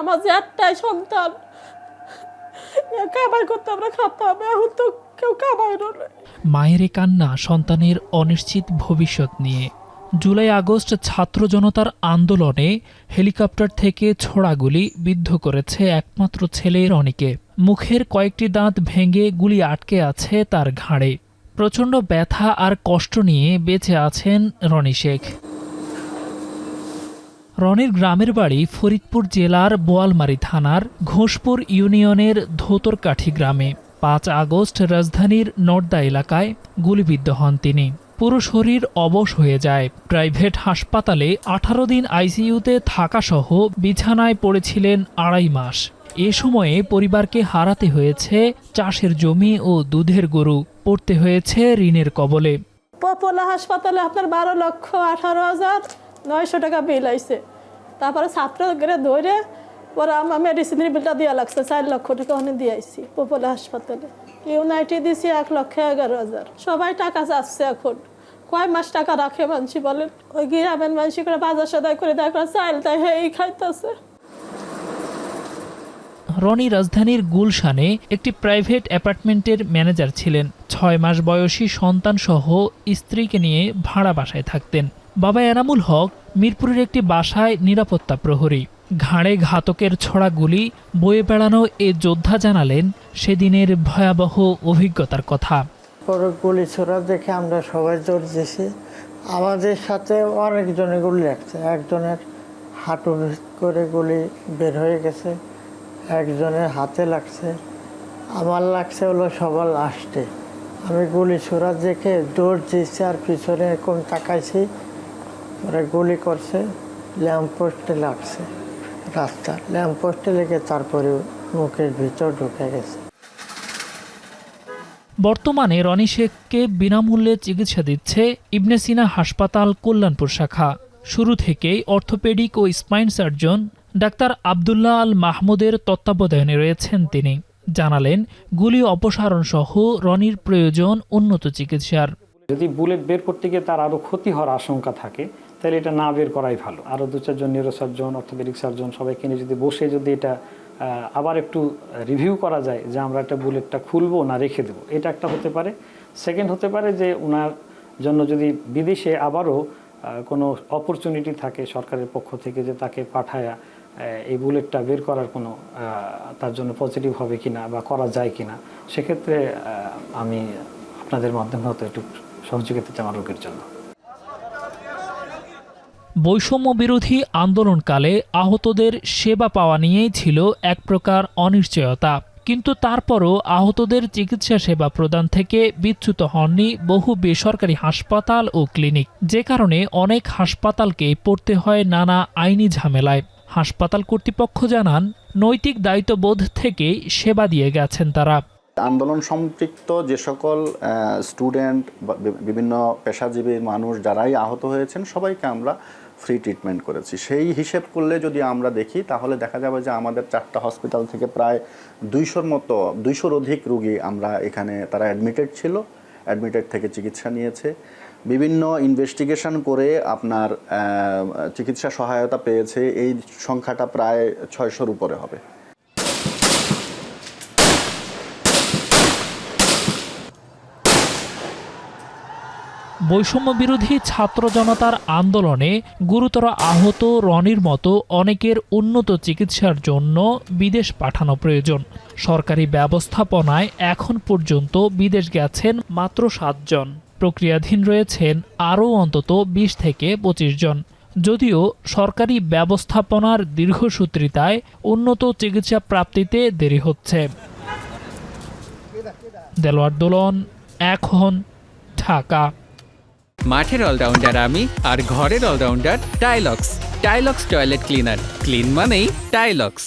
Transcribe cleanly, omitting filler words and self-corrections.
আমার যে একটাই সন্তান, কামাই করতে আমরা খাতাম, এখন তো কেউ কামাই না। মায়ের কান্না সন্তানের অনিশ্চিত ভবিষ্যৎ নিয়ে। জুলাই আগস্ট ছাত্র জনতার আন্দোলনে হেলিকপ্টার থেকে ছোড়া গুলি বিদ্ধ করেছে একমাত্র ছেলে রনিকে। মুখের কয়েকটি দাঁত ভেঙে গুলি আটকে আছে তার ঘাড়ে। প্রচণ্ড ব্যথা আর কষ্ট নিয়ে বেঁচে আছেন রনি শেখ। রনির গ্রামের বাড়ি ফরিদপুর জেলার বোয়ালমারী থানার ঘোষপুর ইউনিয়নের ধোতরকাঠি গ্রামে। ৫ আগস্ট রাজধানীর নর্দা এলাকায় গুলিবিদ্ধ হন তিনি। পুরো শরীর অবশ হয়ে যায়। প্রাইভেট হাসপাতালে ১৮ দিন আইসিইউতে থাকাসহ বিছানায় পড়েছিলেন ২.৫ মাস। এ সময়ে পরিবারকে হারাতে হয়েছে চাষের জমি ও দুধের গরু, পড়তে হয়েছে ঋণের কবলে। পপুলার হাসপাতালে আপনার ১২,১৮,৯০০ টাকা বিল আইছে। তারপরে ছাত্রদের ধরে পরে আমার মেডিসিনের বিলটা দেওয়া লাগছে, ৪ লক্ষ টাকা ওখানে দিয়ে আইছি পপুলার হাসপাতালে। ইউনাইটেড দিছি ১,১১,০০০। সবাই টাকা চাচ্ছে এখন। কয় মাস টাকা রাখে মানসি বলেন? ওই গ্রামের মানসি করে বাজার সদাই করে দেয়, চাইল তাই এই খাইতেছে। রনি রাজধানীর গুলশানে একটি প্রাইভেট অ্যাপার্টমেন্টের ম্যানেজার ছিলেন। ৬ মাস বয়সী সন্তানসহ স্ত্রীকে নিয়ে ভাড়া বাসায় থাকতেন। বাবা এনামুল হক মিরপুরের একটি বাসায় নিরাপত্তা প্রহরী। ঘাড়ে ঘাতকের ছোড়া গুলি বয়ে বেড়ানো এ যোদ্ধা জানালেন সেদিনের ভয়াবহ অভিজ্ঞতার কথা। পরে গুলি ছোড়া দেখে আমরা সবাই জোর দিয়েছি। আমাদের সাথে অনেকজনে গুলি লাগছে। একজনের হাঁটু করে গুলি বের হয়ে গেছে, একজনের হাতে লাগছে, আমার লাগছে হলো সবার লাস্টে। আমি গুলি ছোড়া দেখে দৌড় দিয়েছি আর পিছনে এরকম তাকাইছি, ওরা গুলি করছে, ল্যাম্পপোস্টে লাগছে। রাস্তা ল্যাম্পপোস্টে লেগে তারপরে মুখের ভিতর ঢুকে গেছে। বর্তমানে রনি শেখকে বিনামূল্যে চিকিৎসা দিচ্ছে ইবনে সিনা হাসপাতাল কল্যাণপুর শাখা। শুরু থেকেই অর্থোপেডিক ও স্পাইন সার্জন ডাক্তার আবদুল্লাহ আল মাহমুদের তত্ত্বাবধানে রয়েছেন তিনি। জানালেন গুলি অপসারণ সহ রনির প্রয়োজন উন্নত চিকিৎসার। যদি বুলেট বের করতে গিয়ে তার আরও ক্ষতি হওয়ার আশঙ্কা থাকে তাহলে এটা না বের করাই ভালো। আরও ২-৪ নিউরোসার্জন, অর্থোপেডিক সার্জন সবাইকে নিয়ে যদি বসে যদি এটা আবার একটু রিভিউ করা যায় যে আমরা একটা বুলেটটা খুলবো না রেখে দেবো, এটা একটা হতে পারে। সেকেন্ড হতে পারে যে ওনার জন্য যদি বিদেশে আবারও কোনো অপরচুনিটি থাকে সরকারের পক্ষ থেকে যে তাকে পাঠায়া এই বুলেটটা বের করার কোনো তার জন্য পজিটিভ হবে কিনা বা করা যায় কিনা, সেক্ষেত্রে আমি আপনাদের মাধ্যমে হয়তো একটু সহযোগিতা চাই আমার রোগীর জন্য। বৈষম্য বিরোধী আন্দোলনকালে আহতদের সেবা পাওয়া নিয়েই ছিল এক প্রকার অনিশ্চয়তা। কিন্তু তারপরও আহতদের চিকিৎসা সেবা প্রদান থেকে বিচ্যুত হননি বহু বেসরকারি হাসপাতাল ও ক্লিনিক, যে কারণে অনেক হাসপাতালকে পড়তে হয় নানা আইনি ঝামেলায়। হাসপাতাল কর্তৃপক্ষ জানান নৈতিক দায়িত্ববোধ থেকেই সেবা দিয়ে গেছেন তারা। আন্দোলন সম্পৃক্ত যে সকল স্টুডেন্ট বা বিভিন্ন পেশাজীবী মানুষ যারাই আহত হয়েছেন সবাইকে আমরা ফ্রি ট্রিটমেন্ট করেছি। সেই হিসেব করলে যদি আমরা দেখি তাহলে দেখা যাবে যে আমাদের 4টা হসপিটাল থেকে প্রায় 200-র অধিক রোগী আমরা এখানে তারা অ্যাডমিটেড ছিল, অ্যাডমিটেড থেকে চিকিৎসা নিয়েছে। বিভিন্ন ইনভেস্টিগেশন করে আপনার চিকিৎসা সহায়তা পেয়েছে। এই সংখ্যাটা প্রায় 600-র উপরে হবে। বৈষম্য বিরোধী ছাত্র জনতার আন্দোলনে গুরুতর আহত রনির মতো অনেকের উন্নত চিকিৎসার জন্য বিদেশ পাঠানো প্রয়োজন। সরকারি ব্যবস্থাপনায় এখন পর্যন্ত বিদেশ গেছেন মাত্র 7 জন। প্রক্রিয়াধীন রয়েছেন আরও অন্তত 20 থেকে 25 জন। যদিও সরকারি ব্যবস্থাপনার দীর্ঘসূত্রিতায় উন্নত চিকিৎসা প্রাপ্তিতে দেরি হচ্ছে। দেলোয়ার দোলন, এখন, ঢাকা। মাঠের অলরাউন্ডার আমি আর ঘরের allrounder Tylox. Tylox toilet cleaner, clean মানেই টাইলক্স।